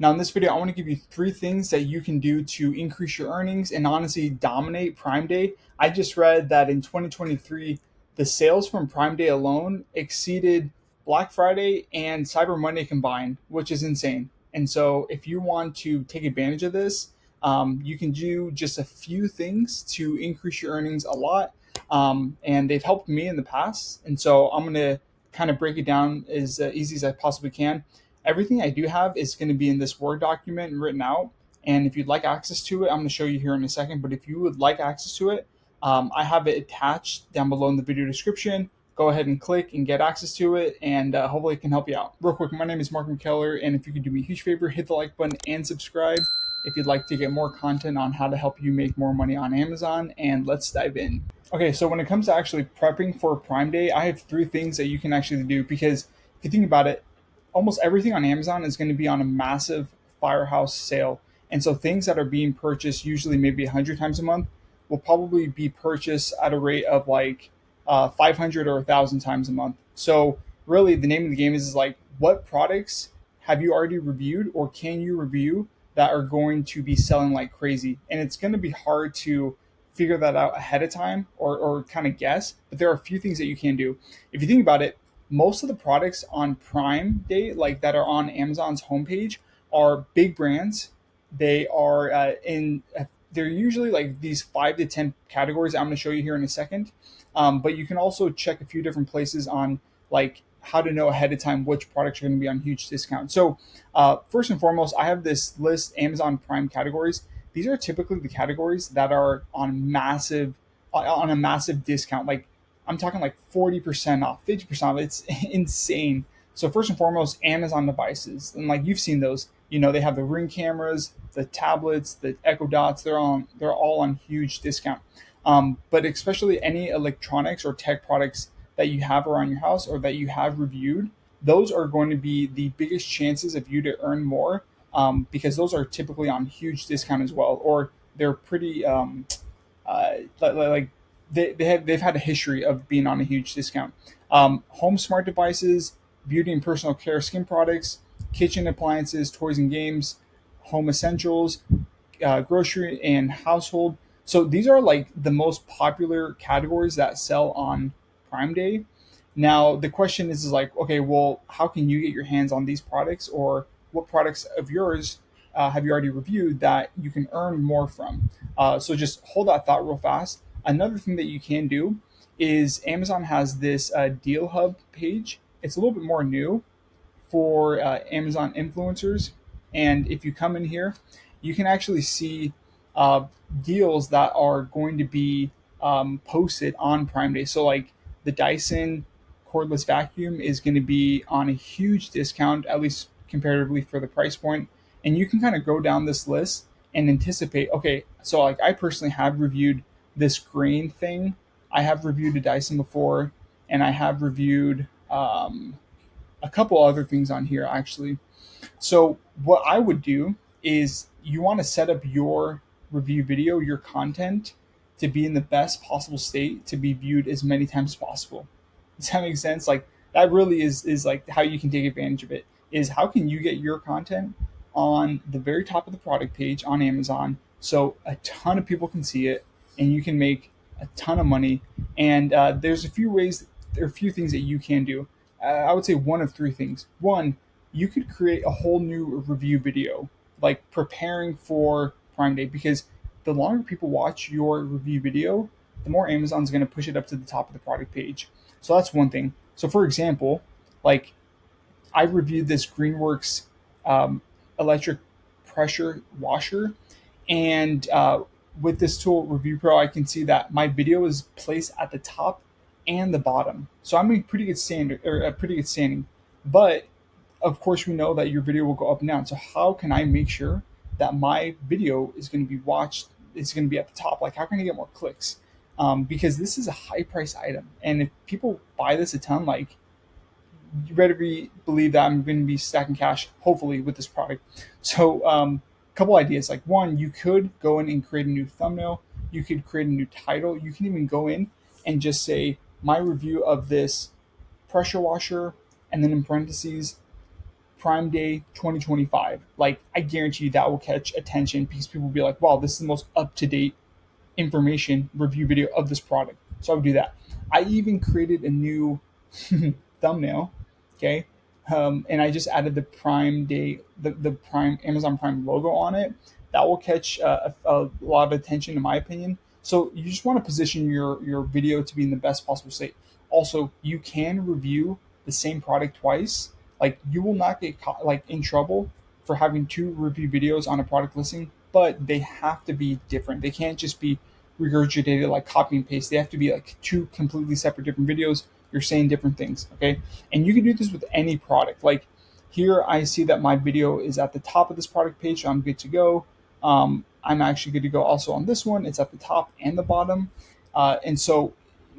Now in this video, I want to give you 3 things that you can do to increase your earnings and honestly dominate Prime Day. I just read that in 2023, the sales from Prime Day alone exceeded Black Friday and Cyber Monday combined, which is insane. And so if you want to take advantage of this, you can do just a few things to increase your earnings a lot. And they've helped me in the past. And so I'm going to kind of break it down as easy as I possibly can. Everything I do have is going to be in this Word document and written out. And if you'd like access to it, I'm going to show you here in a second. But if you would like access to it, I have it attached down below in the video description. Go ahead and click and get access to it, and hopefully it can help you out. Real quick, my name is Mckellar, and if you could do me a huge favor, hit the like button and subscribe if you'd like to get more content on how to help you make more money on Amazon. And let's dive in. Okay, so when it comes to actually prepping for Prime Day, I have 3 things that you can actually do, because if you think about it, almost everything on Amazon is going to be on a massive firehouse sale. And so things that are being purchased usually maybe 100 times a month will probably be purchased at a rate of like 500 or 1,000 times a month. So really the name of the game is like, what products have you already reviewed or can you review that are going to be selling like crazy? And it's going to be hard to figure that out ahead of time or kind of guess, but there are a few things that you can do. If you think about it, most of the products on Prime Day, like that are on Amazon's homepage, are big brands. They are they're usually like these 5 to 10 categories I'm going to show you here in a second. But you can also check a few different places on like how to know ahead of time which products are going to be on huge discount. So first and foremost, I have this list, Amazon Prime categories. These are typically the categories that are on a massive discount. Like I'm talking like 40% off, 50% off. It's insane. So first and foremost, Amazon devices, and like you've seen those. You know, they have the Ring cameras, the tablets, the Echo Dots. They're all on huge discount. But especially any electronics or tech products that you have around your house or that you have reviewed, those are going to be the biggest chances of you to earn more, because those are typically on huge discount as well, or they're pretty like they've had a history of being on a huge discount. Home smart devices, beauty and personal care skin products, kitchen appliances, toys and games, home essentials, grocery and household. So these are like the most popular categories that sell on Prime Day. Now the question is like, okay, well, how can you get your hands on these products, or what products of yours have you already reviewed that you can earn more from? So just hold that thought real fast. Another thing that you can do is Amazon has this Deal Hub page. It's a little bit more new for Amazon influencers. And if you come in here, you can actually see deals that are going to be posted on Prime Day. So, like the Dyson cordless vacuum is going to be on a huge discount, at least comparatively for the price point. And you can kind of go down this list and anticipate, okay, so like I personally have reviewed this grain thing. I have reviewed a Dyson before, and I have reviewed a couple other things on here actually. So what I would do is you want to set up your review video, your content, to be in the best possible state to be viewed as many times as possible. Does that make sense? Like that really is like how you can take advantage of it. Is how can you get your content on the very top of the product page on Amazon so a ton of people can see it and you can make a ton of money. And there's a few ways, there are a few things that you can do. I would say one of 3 things. One, you could create a whole new review video, like preparing for Prime Day, because the longer people watch your review video, the more Amazon's going to push it up to the top of the product page. So that's one thing. So for example, like I reviewed this Greenworks electric pressure washer, and with this tool Review Pro, I can see that my video is placed at the top and the bottom. So I'm in pretty good standard, or a pretty good standing. But of course, we know that your video will go up and down. So how can I make sure that my video is going to be watched? It's going to be at the top. Like, how can I get more clicks? Because this is a high price item, and if people buy this a ton, like you better believe that I'm going to be stacking cash, hopefully, with this product. So, couple ideas. Like one, you could go in and create a new thumbnail. You could create a new title. You can even go in and just say my review of this pressure washer, and then in parentheses, Prime Day 2025. Like, I guarantee you that will catch attention because people will be like, wow, this is the most up to date information review video of this product. So I would do that. I even created a new thumbnail, okay, and I just added the Prime Day, the Prime Amazon Prime logo on it. That will catch a lot of attention, in my opinion. So you just want to position your video to be in the best possible state. Also, you can review the same product twice. Like, you will not get caught, like, in trouble for having two review videos on a product listing, but they have to be different. They can't just be regurgitated like copy and paste. They have to be like two completely separate different videos. You're saying different things, okay? And you can do this with any product. Like, here I see that my video is at the top of this product page, so I'm good to go. I'm actually good to go also on this one. It's at the top and the bottom. And so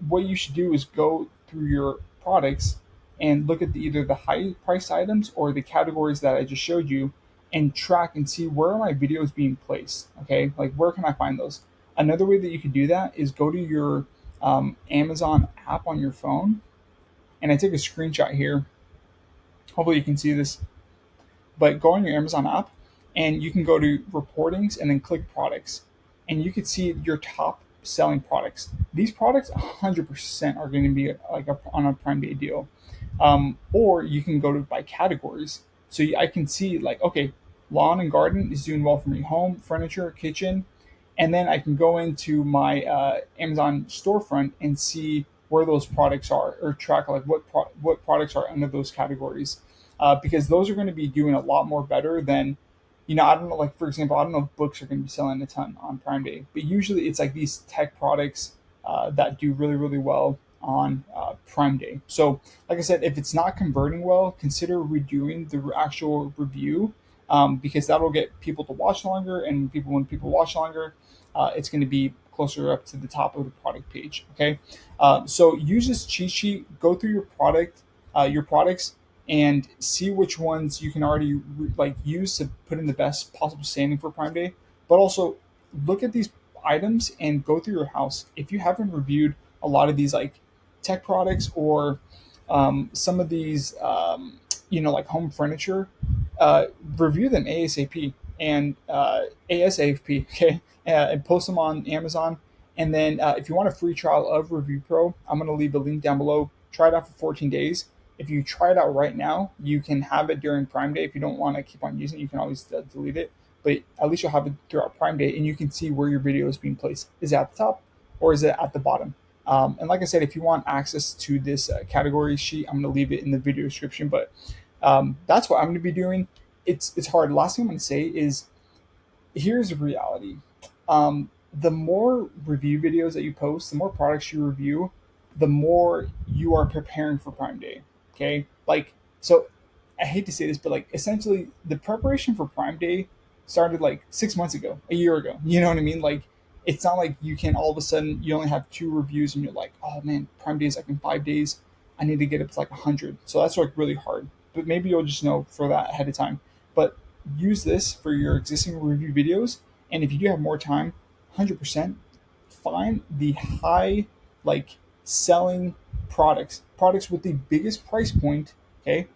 what you should do is go through your products and look at either the high price items or the categories that I just showed you, and track and see where are my videos being placed, okay? Like, where can I find those? Another way that you could do that is go to your Amazon app on your phone. And I took a screenshot here. Hopefully you can see this. But go on your Amazon app and you can go to reportings and then click products. And you can see your top selling products. These products 100% are going to be like on a Prime Day deal. Or you can go to by categories. So I can see, like, okay, lawn and garden is doing well for me. Home, furniture, kitchen. And then I can go into my Amazon storefront and see where those products are, or track like what products are under those categories, because those are going to be doing a lot more better than, I don't know, like, for example, I don't know if books are going to be selling a ton on Prime Day, but usually it's like these tech products that do really, really well on Prime Day. So like I said, if it's not converting well, consider redoing the actual review, because that'll get people to watch longer, and when people watch longer, it's going to be closer up to the top of the product page. Okay, so use this cheat sheet. Go through your products, and see which ones you can already use to put in the best possible standing for Prime Day. But also look at these items and go through your house. If you haven't reviewed a lot of these like tech products, or some of these like home furniture, review them ASAP and ASAP, okay, and post them on Amazon. And then if you want a free trial of Review Pro, I'm going to leave a link down below. Try it out for 14 days. If you try it out right now, you can have it during Prime Day. If you don't want to keep on using it, you can always delete it. But at least you'll have it throughout Prime Day, and you can see where your video is being placed. Is it at the top or is it at the bottom? And like I said, if you want access to this category sheet, I'm going to leave it in the video description. But that's what I'm going to be doing. It's hard. Last thing I'm going to say is, here's the reality. The more review videos that you post, the more products you review, the more you are preparing for Prime Day. Okay, like, so I hate to say this, but like, essentially the preparation for Prime Day started like 6 months ago, a year ago. You know what I mean? Like, it's not like you can all of a sudden, you only have 2 reviews and you're like, oh man, Prime Day is like in 5 days. I need to get up to like 100. So that's like really hard. But maybe you'll just know for that ahead of time. But use this for your existing review videos. And if you do have more time, 100% find the high like selling products with the biggest price point, okay,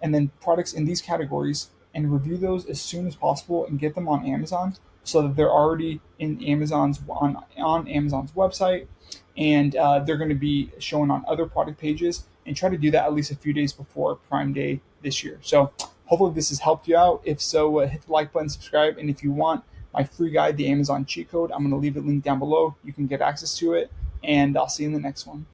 and then products in these categories, and review those as soon as possible and get them on Amazon, so that they're already in Amazon's on Amazon's website, and they're going to be shown on other product pages. And try to do that at least a few days before Prime Day this year. So hopefully this has helped you out. If so, hit the like button, subscribe, and if you want my free guide, the Amazon cheat code, I'm going to leave it linked down below. You can get access to it, and I'll see you in the next one.